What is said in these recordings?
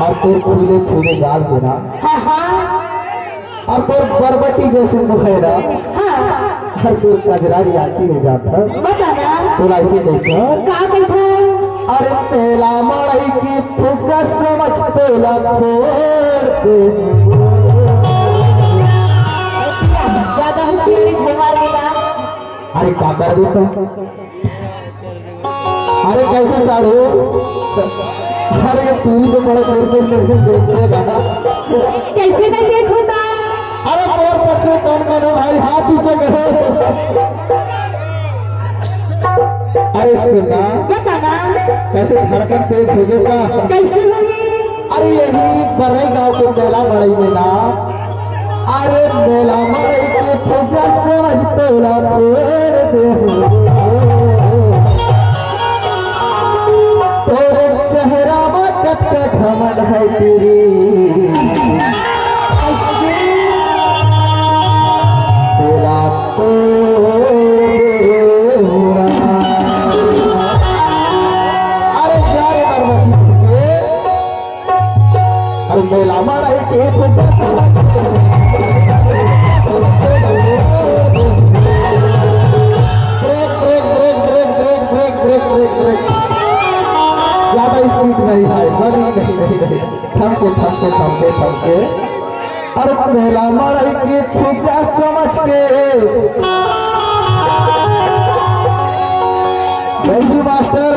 और तोर फूले फूले गाल देना और तोर बरबटी जैसे मुखेरा और तोर कजरारी आती है जाता तोरा ऐसे देखो अरे तेला मड़ई की फुका समझते ला फोड़ते अरे क्या कर देता अरे कैसे साड़ू अरे तू तो बड़ा देख लेगा कैसे मैं देखूंगा अरे और बच्चे कौन करो भाई हाथ पीछे करो अरे सुना बताना कैसे धड़कन तेज भेजेगा कैसे होगी अरे यही बरई गांव के मेला मड़ई में ना अरे मेला मड़ई के पूजा समझते ला पेड़ दे तोरे चेहरा में कत्ते घमंड है तेरी तेरा अरे जारे अरे मेला मड़ई के पूजा समझते ज्यादा स्पीड नहीं है नहीं थमके अरे पहला मड़ई की पूजा समझ के मास्टर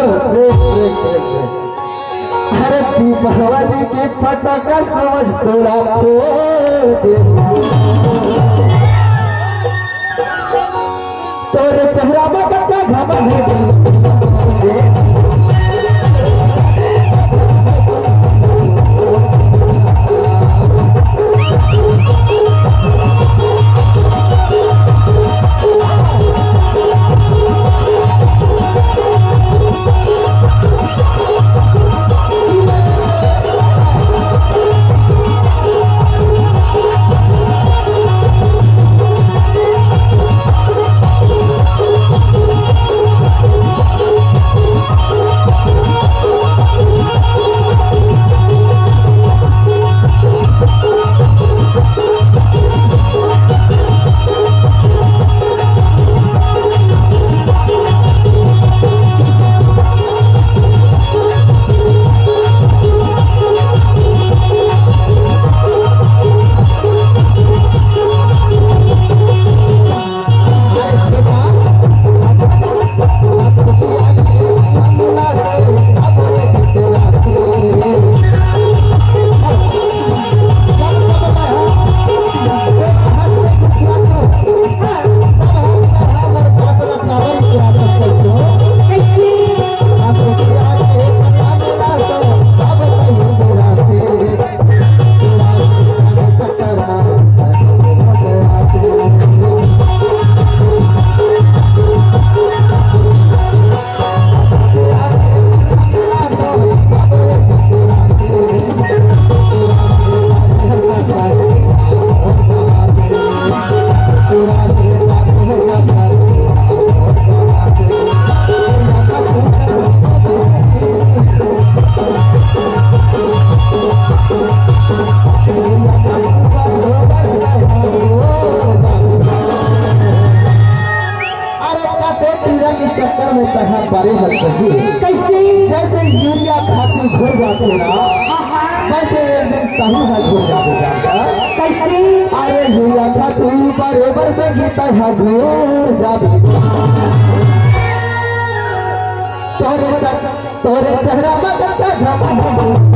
अरे दीपावली के फटाका समझ थोड़ा तोरे चेहरा में कत्ता घमंड है चक्कर में कहा बारे कैसे जैसे यूरिया खातिर घुर जाते ना वैसे एक दिन कहीं है घुर जाते कैसे अरे यूरिया खातिर बराबर से गीता है घुर जाते तोरे चेहरा में कत्ता घमंड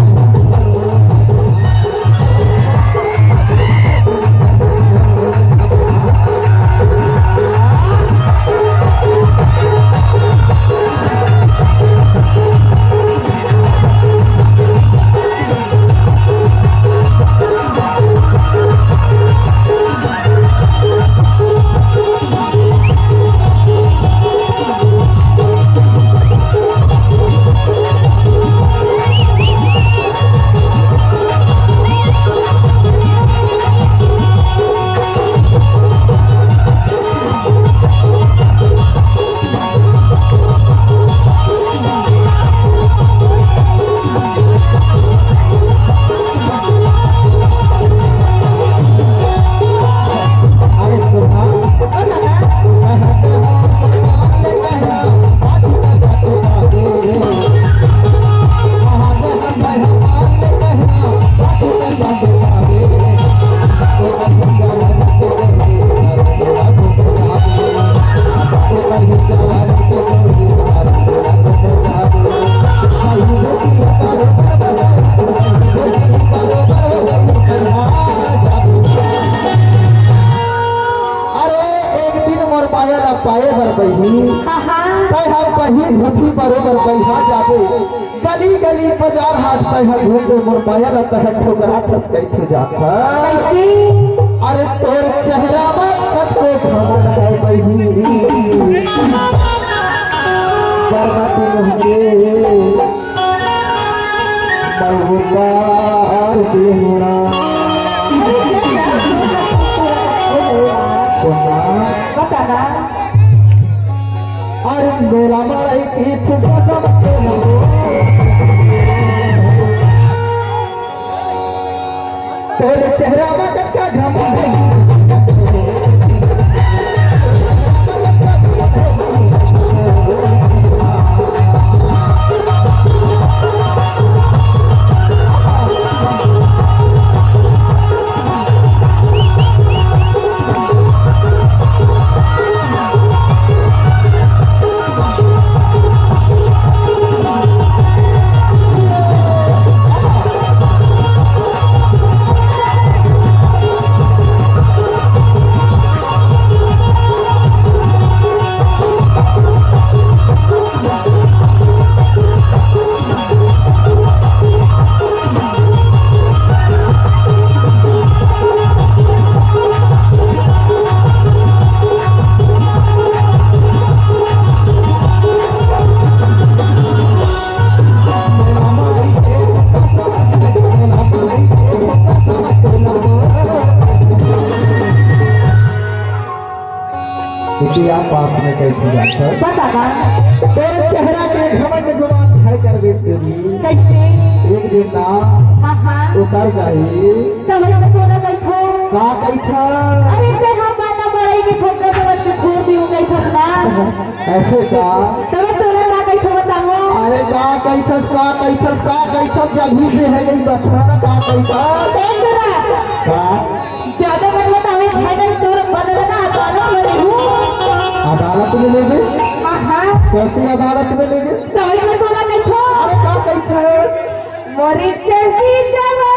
वही धोती बरोबर बैठा जाबे गली गली बाजार हाट तह घूमते मोर माया न तह ठोकरा फस गई थे जाता अरे तोर चेहरा में कत को घमंड है बही बरबाती होंगे बहुबार देना बताना अरे मेरा मड़ाई की तुम तेरे चेहरा में कच्चा घमंड पास में कैसे जाता बताना तेरे चेहरा के घमंड गुमान है कर बेटी कैसे एक दिन ना हाँ उतर जाई समझ में तोरा बैठो का कैसा अरे ते हम बाना मरई के ठोकर से बच्चे छोड़ दी गई ठोकना ऐसे का तब तोरा का कैसे बताओ अरे का कैसा जल्दी से है गई बता का कैसा देख तोरा का ज्यादा मत बतावे है नहीं तोरा बदलना अदालत में ले अदालत में ले गए हाँ कैसी अदालत में ले गए समझ में तोरा बैठो अरे का कैसा है मोरी चलती चलो